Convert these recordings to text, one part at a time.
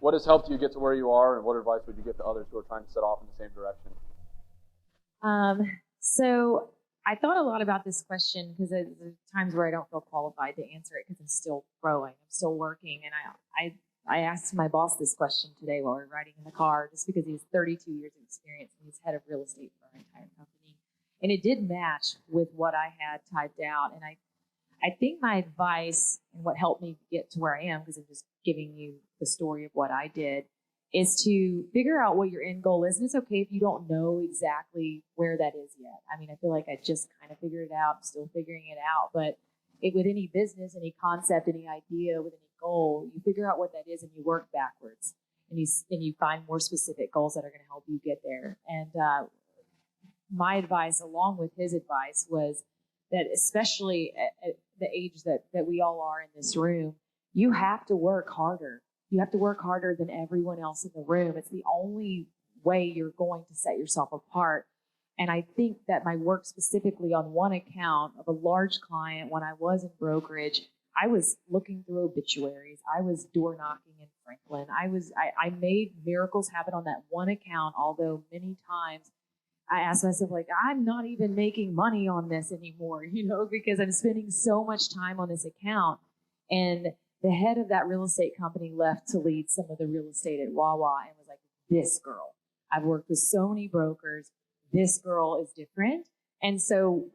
what has helped you get to where you are, and what advice would you give to others who are trying to set off in the same direction? So I thought a lot about this question because there's times where I don't feel qualified to answer it because I'm still growing, I'm still working, and I asked my boss this question today while we were riding in the car, just because he has 32 years of experience and he's head of real estate for our entire company, and it did match with what I had typed out. And I think my advice and what helped me get to where I am, because I'm just giving you the story of what I did, is to figure out what your end goal is. And it's okay if you don't know exactly where that is yet. I mean, I feel like I just kind of figured it out. I'm still figuring it out. But with any business, any concept, any idea, with any goal, you figure out what that is and you work backwards. And you find more specific goals that are going to help you get there. And my advice, along with his advice, was that especially at the age that we all are in this room, you have to work harder. You have to work harder than everyone else in the room. It's the only way you're going to set yourself apart. And I think that my work specifically on one account of a large client, when I was in brokerage, I was looking through obituaries. I was door knocking in Franklin. I made miracles happen on that one account, although many times I asked myself, like, I'm not even making money on this anymore, because I'm spending so much time on this account. And the head of that real estate company left to lead some of the real estate at WaWa and was like, this girl, I've worked with so many brokers. This girl is different. And so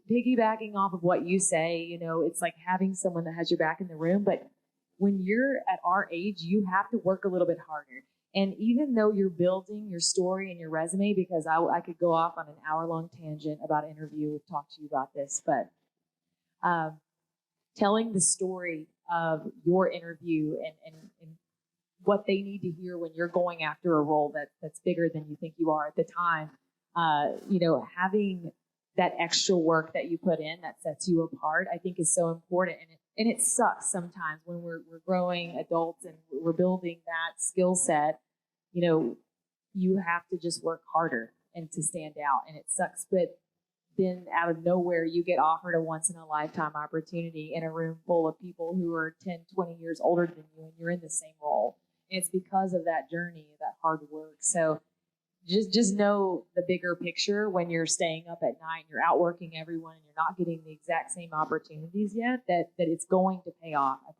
piggybacking off of what you say, it's like having someone that has your back in the room. But when you're at our age, you have to work a little bit harder. And even though you're building your story and your resume, because I could go off on an hour-long tangent about an interview, we've talked to you about this, but telling the story of your interview and what they need to hear when you're going after a role that's bigger than you think you are at the time, having that extra work that you put in that sets you apart, I think is so important. And it sucks sometimes when we're growing adults and we're building that skill set. You have to just work harder and to stand out, and it sucks. But then out of nowhere, you get offered a once-in-a-lifetime opportunity in a room full of people who are 10, 20 years older than you, and you're in the same role. And it's because of that journey, that hard work. So just know the bigger picture when you're staying up at night and you're outworking everyone and you're not getting the exact same opportunities yet, that it's going to pay off. I